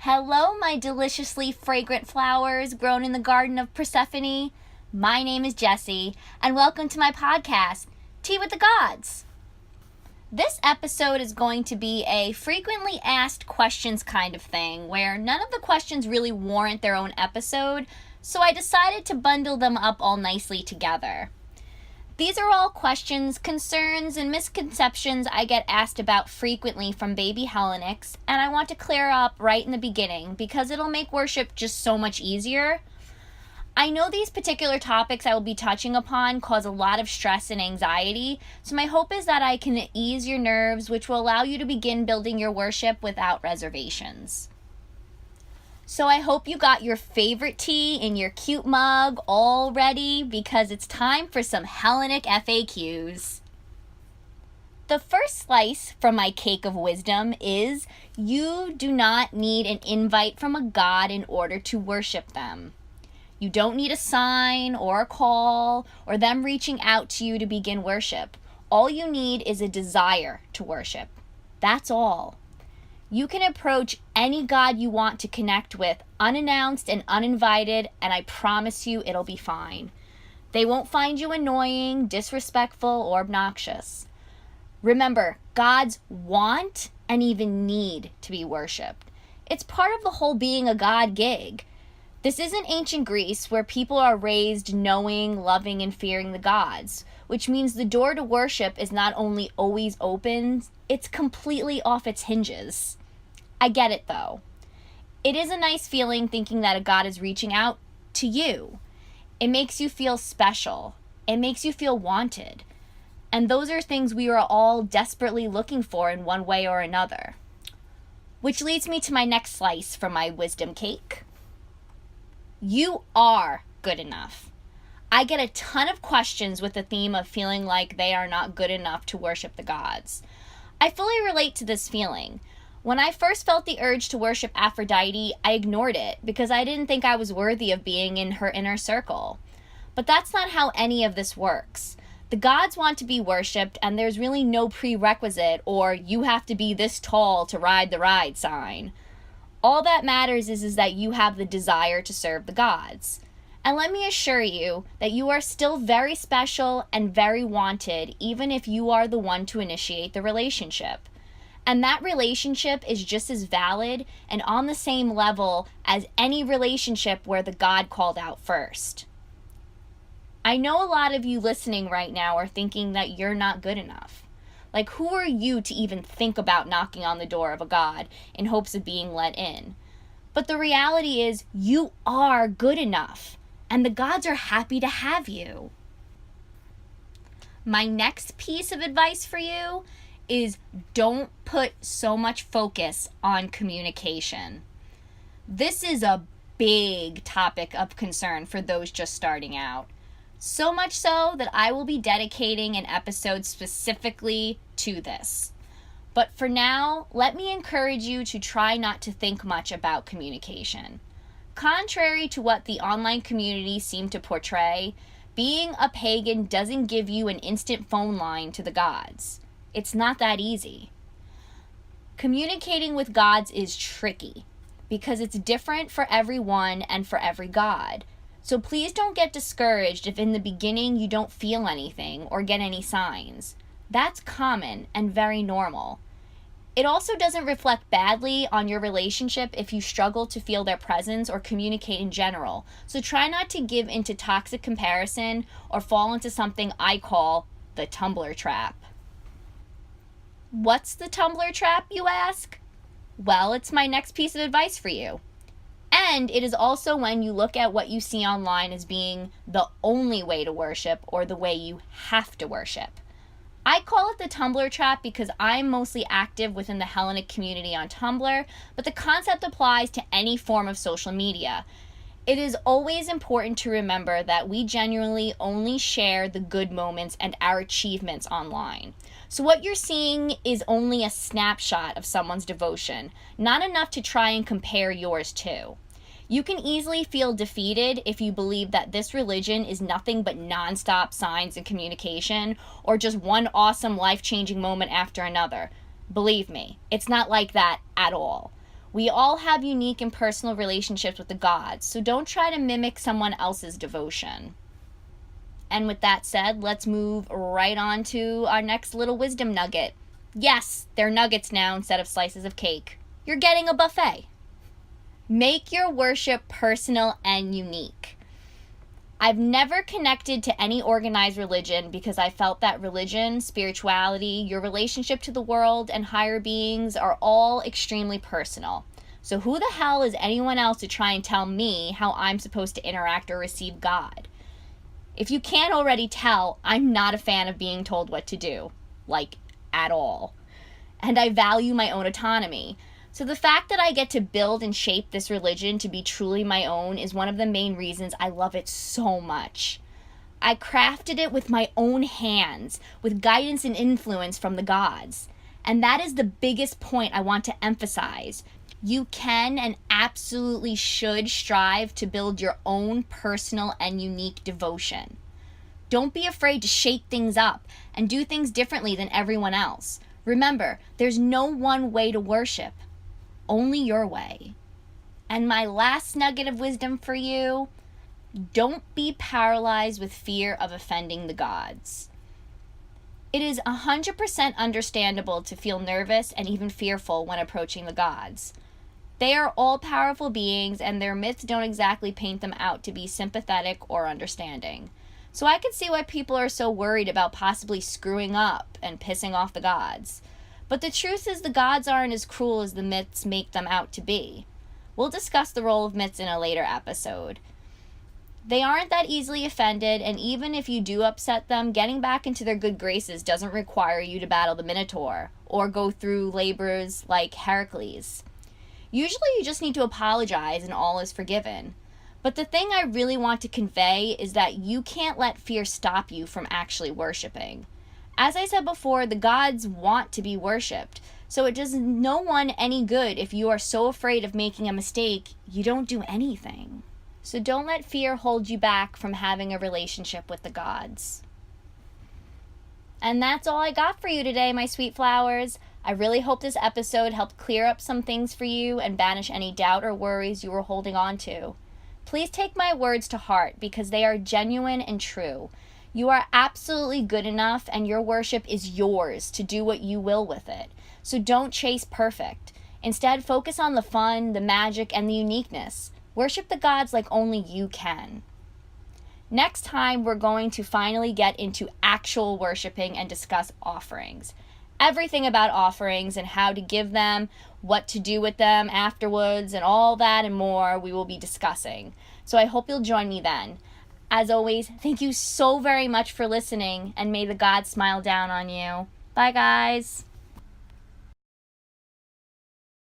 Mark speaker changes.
Speaker 1: Hello, my deliciously fragrant flowers grown in the garden of Persephone. My name is Jessie, and welcome to my podcast, Tea with the Gods. This episode is going to be a frequently asked questions kind of thing, where none of the questions really warrant their own episode, so I decided to bundle them up all nicely together. These are all questions, concerns, and misconceptions I get asked about frequently from baby Hellenics, and I want to clear up right in the beginning because it'll make worship just so much easier. I know these particular topics I will be touching upon cause a lot of stress and anxiety, so my hope is that I can ease your nerves, which will allow you to begin building your worship without reservations. So I hope you got your favorite tea in your cute mug all ready because it's time for some Hellenic FAQs. The first slice from my cake of wisdom is you do not need an invite from a god in order to worship them. You don't need a sign or a call or them reaching out to you to begin worship. All you need is a desire to worship. That's all. You can approach any god you want to connect with unannounced and uninvited, and I promise you it'll be fine. They won't find you annoying, disrespectful, or obnoxious. Remember, gods want and even need to be worshipped. It's part of the whole being a god gig. This isn't ancient Greece where people are raised knowing, loving, and fearing the gods, which means the door to worship is not only always open, it's completely off its hinges. I get it though. It is a nice feeling thinking that a god is reaching out to you. It makes you feel special. It makes you feel wanted. And those are things we are all desperately looking for in one way or another. Which leads me to my next slice from my wisdom cake. You are good enough. I get a ton of questions with the theme of feeling like they are not good enough to worship the gods. I fully relate to this feeling. When I first felt the urge to worship Aphrodite, I ignored it because I didn't think I was worthy of being in her inner circle. But that's not how any of this works. The gods want to be worshipped, and there's really no prerequisite or you have to be this tall to ride the ride sign. All that matters is that you have the desire to serve the gods. And let me assure you that you are still very special and very wanted, even if you are the one to initiate the relationship. And that relationship is just as valid and on the same level as any relationship where the god called out first. I know a lot of you listening right now are thinking that you're not good enough. Like, who are you to even think about knocking on the door of a god in hopes of being let in? But the reality is you are good enough, and the gods are happy to have you. My next piece of advice for you is don't put so much focus on communication. This is a big topic of concern for those just starting out. So much so that I will be dedicating an episode specifically to this. But for now, let me encourage you to try not to think much about communication. Contrary to what the online community seem to portray, being a pagan doesn't give you an instant phone line to the gods. It's not that easy. Communicating with gods is tricky because it's different for everyone and for every god. So please don't get discouraged if in the beginning you don't feel anything or get any signs. That's common and very normal. It also doesn't reflect badly on your relationship if you struggle to feel their presence or communicate in general. So try not to give into toxic comparison or fall into something I call the Tumbler Trap. What's the Tumbler Trap, you ask? Well, it's my next piece of advice for you. And it is also when you look at what you see online as being the only way to worship or the way you have to worship. I call it the Tumbler Trap because I'm mostly active within the Hellenic community on Tumblr, but the concept applies to any form of social media. It is always important to remember that we genuinely only share the good moments and our achievements online. So what you're seeing is only a snapshot of someone's devotion, not enough to try and compare yours to. You can easily feel defeated if you believe that this religion is nothing but nonstop signs and communication, or just one awesome life-changing moment after another. Believe me, it's not like that at all. We all have unique and personal relationships with the gods, so don't try to mimic someone else's devotion. And with that said, let's move right on to our next little wisdom nugget. Yes, they're nuggets now instead of slices of cake. You're getting a buffet. Make your worship personal and unique. I've never connected to any organized religion because I felt that religion, spirituality, your relationship to the world, and higher beings are all extremely personal. So who the hell is anyone else to try and tell me how I'm supposed to interact or receive God? If you can't already tell, I'm not a fan of being told what to do. Like, at all. And I value my own autonomy. So the fact that I get to build and shape this religion to be truly my own is one of the main reasons I love it so much. I crafted it with my own hands, with guidance and influence from the gods. And that is the biggest point I want to emphasize. You can and absolutely should strive to build your own personal and unique devotion. Don't be afraid to shake things up and do things differently than everyone else. Remember, there's no one way to worship. Only your way. And my last nugget of wisdom for you, don't be paralyzed with fear of offending the gods. It is 100% understandable to feel nervous and even fearful when approaching the gods. They are all-powerful beings, and their myths don't exactly paint them out to be sympathetic or understanding. So I can see why people are so worried about possibly screwing up and pissing off the gods. But the truth is the gods aren't as cruel as the myths make them out to be. We'll discuss the role of myths in a later episode. They aren't that easily offended, and even if you do upset them, getting back into their good graces doesn't require you to battle the Minotaur or go through labors like Heracles. Usually you just need to apologize and all is forgiven. But the thing I really want to convey is that you can't let fear stop you from actually worshiping. As I said before, the gods want to be worshipped, so it does no one any good if you are so afraid of making a mistake, you don't do anything. So don't let fear hold you back from having a relationship with the gods. And that's all I got for you today, my sweet flowers. I really hope this episode helped clear up some things for you and banish any doubt or worries you were holding on to. Please take my words to heart because they are genuine and true. You are absolutely good enough, and your worship is yours to do what you will with it. So don't chase perfect. Instead, focus on the fun, the magic, and the uniqueness. Worship the gods like only you can. Next time, we're going to finally get into actual worshiping and discuss offerings. Everything about offerings and how to give them, what to do with them afterwards, and all that and more we will be discussing. So I hope you'll join me then. As always, thank you so very much for listening, and may the gods smile down on you. Bye, guys.